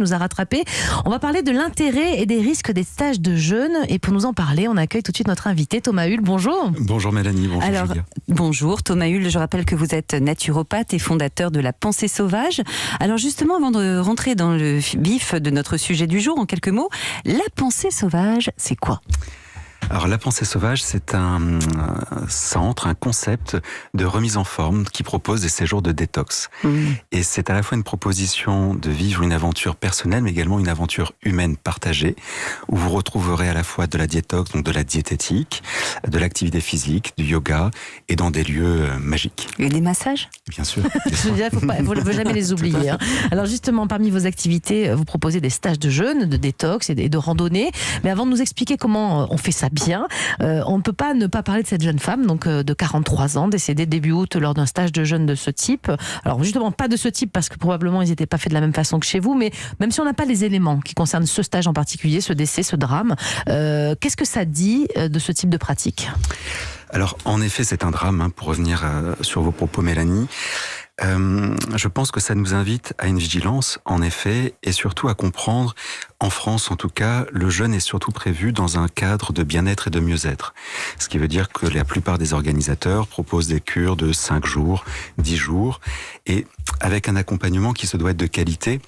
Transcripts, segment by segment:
nous a rattrapés. On va parler de l'intérêt et des risques des stages de jeûne. Et pour nous en parler, on accueille tout de suite notre invité, Thomas Hull. Bonjour. Bonjour Mélanie, bonjour Alors, Julia. Bonjour Thomas Hull, je rappelle que vous êtes naturopathe et fondateur de la Pensée Sauvage. Alors justement, avant de rentrer dans le vif de notre sujet du jour, en quelques mots, la Pensée Sauvage, c'est quoi ? Alors la Pensée Sauvage, c'est un centre, un concept de remise en forme qui propose des séjours de détox. Et c'est à la fois une proposition de vivre une aventure personnelle, mais également une aventure humaine partagée, où vous retrouverez à la fois de la détox, donc de la diététique, de l'activité physique, du yoga, et dans des lieux magiques. Et des massages ? Bien sûr. Je veux dire, faut jamais les oublier. Hein. Alors justement, parmi vos activités, vous proposez des stages de jeûne, de détox et de randonnée. Mais avant de nous expliquer comment on fait ça bien, on ne peut pas ne pas parler de cette jeune femme, donc de 43 ans, décédée début août lors d'un stage de jeûne de ce type. Alors justement, pas de ce type parce que probablement ils n'étaient pas faits de la même façon que chez vous, mais même si on n'a pas les éléments qui concernent ce stage en particulier, ce décès, ce drame, qu'est-ce que ça dit de ce type de pratique ? Alors en effet, c'est un drame, pour revenir sur vos propos Mélanie. Je pense que ça nous invite à une vigilance, en effet, et surtout à comprendre, en France en tout cas, le jeûne est surtout prévu dans un cadre de bien-être et de mieux-être. Ce qui veut dire que la plupart des organisateurs proposent des cures de 5 jours, 10 jours, et avec un accompagnement qui se doit être de qualité.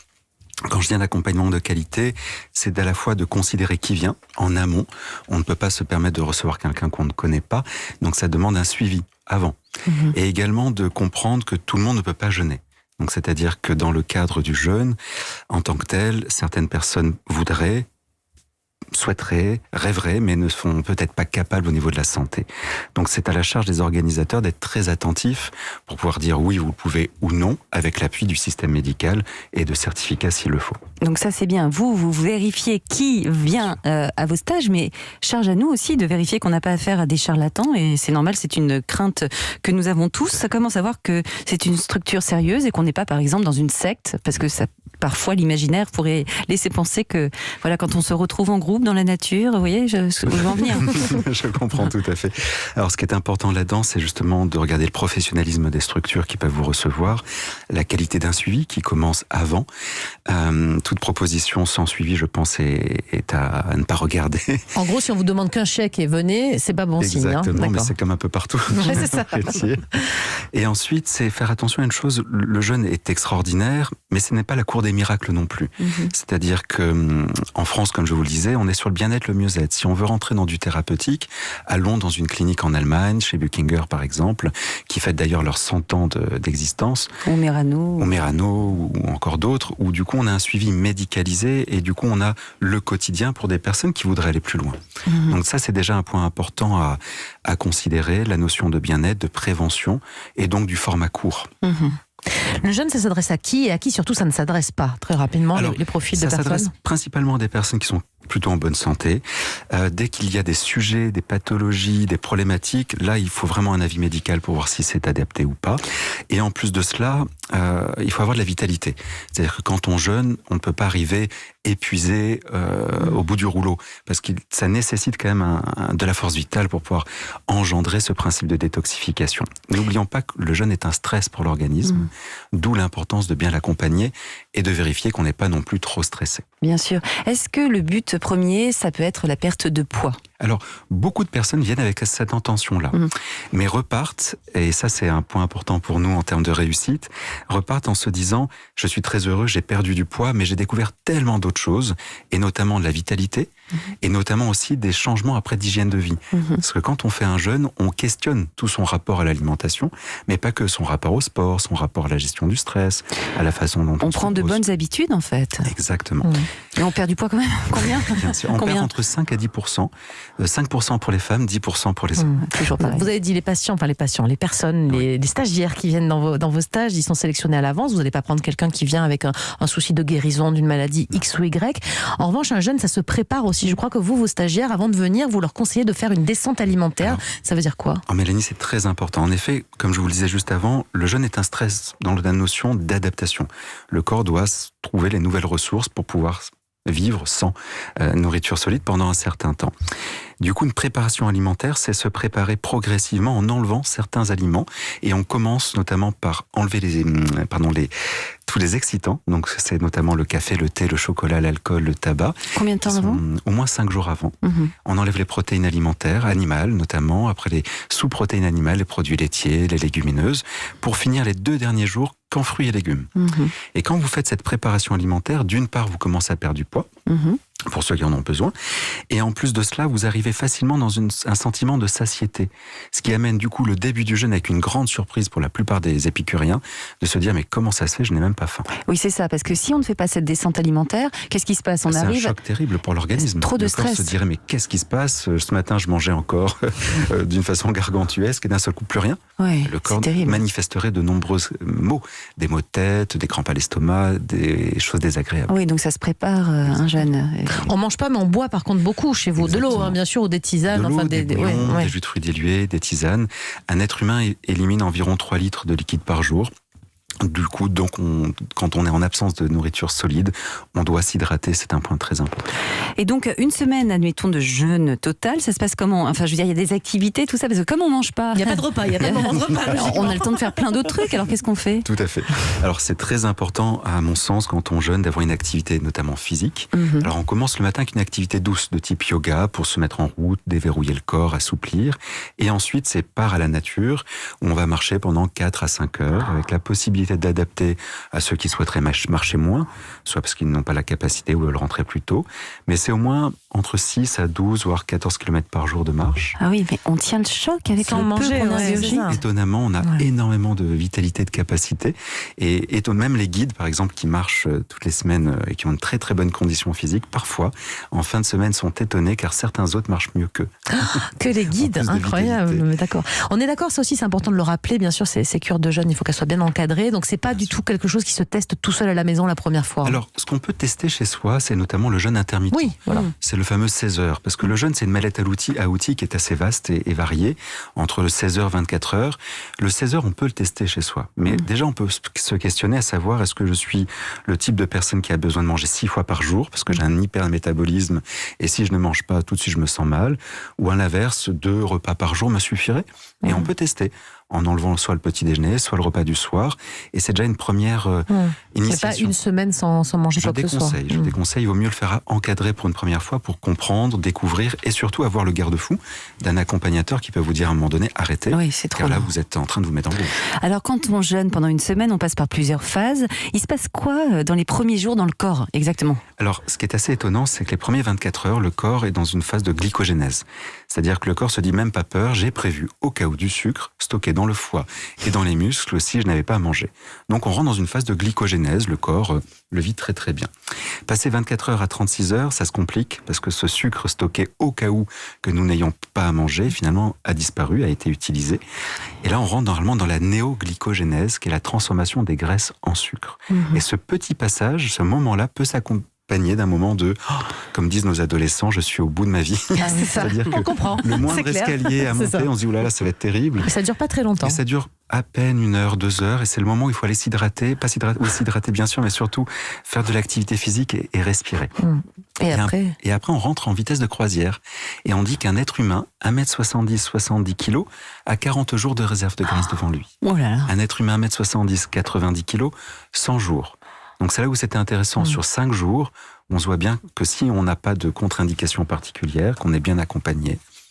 Quand je dis un accompagnement de qualité, c'est à la fois de considérer qui vient en amont. On ne peut pas se permettre de recevoir quelqu'un qu'on ne connaît pas, donc ça demande un suivi avant. Et également de comprendre que tout le monde ne peut pas jeûner. Donc c'est-à-dire que dans le cadre du jeûne, en tant que tel, certaines personnes voudraient, souhaiteraient, rêveraient, mais ne sont peut-être pas capables au niveau de la santé. Donc c'est à la charge des organisateurs d'être très attentifs pour pouvoir dire oui, vous pouvez ou non, avec l'appui du système médical et de certificats s'il le faut. Donc ça c'est bien, vous vérifiez qui vient à vos stages, mais charge à nous aussi de vérifier qu'on n'a pas affaire à des charlatans, et c'est normal, c'est une crainte que nous avons tous. Ça commence à voir que c'est une structure sérieuse et qu'on n'est pas par exemple dans une secte, parce que ça, parfois l'imaginaire pourrait laisser penser que voilà, quand on se retrouve en groupe dans la nature, vous voyez, je veux en venir. Je comprends tout à fait. Alors ce qui est important là-dedans, c'est justement de regarder le professionnalisme des structures qui peuvent vous recevoir, la qualité d'un suivi qui commence avant. Toute proposition sans suivi, je pense, est à ne pas regarder. En gros, si on vous demande qu'un chèque et venez, c'est pas bon signe. Exactement, Hein, mais c'est comme un peu partout. Ouais, c'est ça. Et ensuite, c'est faire attention à une chose, le jeûne est extraordinaire, mais ce n'est pas la cour des miracles non plus. C'est-à-dire que en France, comme je vous le disais, on est sur le bien-être, le mieux-être. Si on veut rentrer dans du thérapeutique, allons dans une clinique en Allemagne, chez Buchinger par exemple, qui fête d'ailleurs leurs 100 ans d'existence. Ou Merano. Ou encore d'autres, où du coup on a un suivi médicalisé et du coup on a le quotidien pour des personnes qui voudraient aller plus loin. Donc ça c'est déjà un point important à considérer, la notion de bien-être, de prévention et donc du format court. Le jeûne, ça s'adresse à qui et à qui surtout ça ne s'adresse pas? Très rapidement, Alors, les profils de ça personnes. s'adresse principalement à des personnes qui sont plutôt en bonne santé. Dès qu'il y a des sujets, des pathologies, des problématiques, là il faut vraiment un avis médical pour voir si c'est adapté ou pas. Et en plus de cela, il faut avoir de la vitalité. C'est-à-dire que quand on jeûne, on ne peut pas arriver épuisé au bout du rouleau, parce que ça nécessite quand même de la force vitale pour pouvoir engendrer ce principe de détoxification. N'oublions pas que le jeûne est un stress pour l'organisme, d'où l'importance de bien l'accompagner et de vérifier qu'on n'est pas non plus trop stressé. Bien sûr. Est-ce que le but premier, ça peut être la perte de poids ? Alors, beaucoup de personnes viennent avec cette intention-là, mais repartent, et ça c'est un point important pour nous en termes de réussite, repartent en se disant « je suis très heureux, j'ai perdu du poids, mais j'ai découvert tellement d'autres choses, et notamment de la vitalité, et notamment aussi des changements après d'hygiène de vie. Parce que quand on fait un jeûne, on questionne tout son rapport à l'alimentation, mais pas que son rapport au sport, son rapport à la gestion du stress, à la façon dont on prend de bonnes habitudes en fait. Exactement. Et on perd du poids quand même. Combien ? Bien sûr. On perd entre 5 à 10%. 5% pour les femmes, 10% pour les hommes. Toujours pareil. Vous avez dit les personnes, les stagiaires qui viennent dans vos stages, ils sont sélectionnés à l'avance. Vous n'allez pas prendre quelqu'un qui vient avec un souci de guérison d'une maladie X ou Y. En revanche, un jeûne, ça se prépare aussi. Je crois que vos stagiaires, avant de venir, vous leur conseillez de faire une descente alimentaire. Alors, ça veut dire quoi ? Mélanie, c'est très important. En effet, comme je vous le disais juste avant, le jeûne est un stress dans la notion d'adaptation. Le corps doit trouver les nouvelles ressources pour pouvoir vivre sans nourriture solide pendant un certain temps. Du coup, une préparation alimentaire, c'est se préparer progressivement en enlevant certains aliments, et on commence notamment par enlever tous les excitants. Donc c'est notamment le café, le thé, le chocolat, l'alcool, le tabac. Combien de temps avant? Au moins 5 jours avant. On enlève les protéines alimentaires, animales notamment, après les sous-protéines animales, les produits laitiers, les légumineuses, pour finir les 2 derniers jours qu'en fruits et légumes. Et quand vous faites cette préparation alimentaire, d'une part, vous commencez à perdre du poids, pour ceux qui en ont besoin, et en plus de cela, vous arrivez facilement dans un sentiment de satiété, ce qui amène du coup le début du jeûne avec une grande surprise pour la plupart des épicuriens, de se dire mais comment ça se fait, je n'ai même pas faim. Oui, c'est ça, parce que si on ne fait pas cette descente alimentaire, qu'est-ce qui se passe? C'est un choc terrible pour l'organisme. Trop de le corps stress. se dirait mais qu'est-ce qui se passe? Ce matin, je mangeais encore d'une façon gargantuesque et d'un seul coup plus rien. Oui, Le corps manifesterait de nombreux maux, des maux de tête, des crampes à l'estomac, des choses désagréables. Oui, donc ça se prépare un jeûne. On mange pas, mais on boit par contre beaucoup chez vous. Exactement. De l'eau, bien sûr, ou des tisanes. De l'eau, enfin, des bouillons, des jus de fruits dilués, des tisanes. Un être humain élimine environ 3 litres de liquide par jour. Du coup, donc, quand on est en absence de nourriture solide, on doit s'hydrater, c'est un point très important. Et donc, une semaine, admettons, de jeûne total, ça se passe comment? Enfin, je veux dire, il y a des activités, tout ça, parce que comme on mange pas... Il n'y a pas de repas, il n'y a pas de moment de repas. On a le temps de faire plein d'autres trucs, alors qu'est-ce qu'on fait? Tout à fait. Alors, c'est très important, à mon sens, quand on jeûne, d'avoir une activité notamment physique. Alors, on commence le matin avec une activité douce, de type yoga, pour se mettre en route, déverrouiller le corps, assouplir. Et ensuite, c'est part à la nature, où on va marcher pendant 4 à 5 heures, avec la possibilité d'adapter à ceux qui souhaiteraient marcher moins, soit parce qu'ils n'ont pas la capacité ou veulent rentrer plus tôt. Mais c'est au moins entre 6 à 12, voire 14 km par jour de marche. Ah oui, mais on tient le choc avec Sans le manger, peu qu'on ouais, ingurgite. Étonnamment, on a énormément de vitalité, de capacité. Et même les guides, par exemple, qui marchent toutes les semaines et qui ont une très très bonne condition physique, parfois, en fin de semaine, sont étonnés car certains autres marchent mieux qu'eux. Que les guides, incroyable. Mais d'accord. On est d'accord, ça aussi, c'est important de le rappeler. Bien sûr, ces cures de jeûne, il faut qu'elles soient bien encadrées. Donc, c'est pas du tout quelque chose qui se teste tout seul à la maison la première fois. Alors, ce qu'on peut tester chez soi, c'est notamment le jeûne intermittent. Oui, voilà. C'est le fameux 16 heures. Parce que le jeûne, c'est une mallette à outils qui est assez vaste et variée. Entre le 16 heures, 24 heures. Le 16 heures, on peut le tester chez soi. Mais déjà, on peut se questionner à savoir, est-ce que je suis le type de personne qui a besoin de manger 6 fois par jour, parce que j'ai un hypermétabolisme, et si je ne mange pas, tout de suite, je me sens mal. Ou à l'inverse, 2 repas par jour me suffirait. Et on peut tester en enlevant soit le petit déjeuner, soit le repas du soir. Et c'est déjà une première initiation. C'est pas une semaine sans manger quoi que ce soit. Je déconseille, il vaut mieux le faire encadrer pour une première fois pour comprendre, découvrir et surtout avoir le garde-fou d'un accompagnateur qui peut vous dire à un moment donné, arrêtez. Oui, c'est trop car là, long. vous êtes en train de vous mettre en route. Alors, quand on jeûne pendant une semaine, on passe par plusieurs phases. Il se passe quoi dans les premiers jours dans le corps, exactement? Alors, ce qui est assez étonnant, c'est que les premiers 24 heures, le corps est dans une phase de glycogénèse. C'est-à-dire que le corps se dit même pas peur, j'ai prévu au cas où du sucre stocké dans le foie et dans les muscles si je n'avais pas à manger. Donc on rentre dans une phase de glycogénèse, le corps le vit très très bien. Passé 24 heures à 36 heures, ça se complique parce que ce sucre stocké au cas où que nous n'ayons pas à manger, finalement a disparu, a été utilisé. Et là on rentre normalement dans la néoglycogénèse, qui est la transformation des graisses en sucre. Et ce petit passage, ce moment-là peut s'accompagner d'un moment de, comme disent nos adolescents, je suis au bout de ma vie. Ah, c'est ça. C'est-à-dire que on comprend. le moindre escalier à monter, on se dit, oulala, ça va être terrible. Mais ça dure pas très longtemps. Et ça dure à peine 1 heure, 2 heures, et c'est le moment où il faut aller s'hydrater, s'hydrater bien sûr, mais surtout faire de l'activité physique et respirer. Et après on rentre en vitesse de croisière. Et on dit qu'un être humain, 1m70, 70 kg, a 40 jours de réserve de graisse devant lui. Oh là là. Un être humain, 1m70, 90 kg, 100 jours. Donc c'est là où c'était intéressant. Sur 5 jours, on se voit bien que si on n'a pas de contre-indication particulière, qu'on est bien accompagné,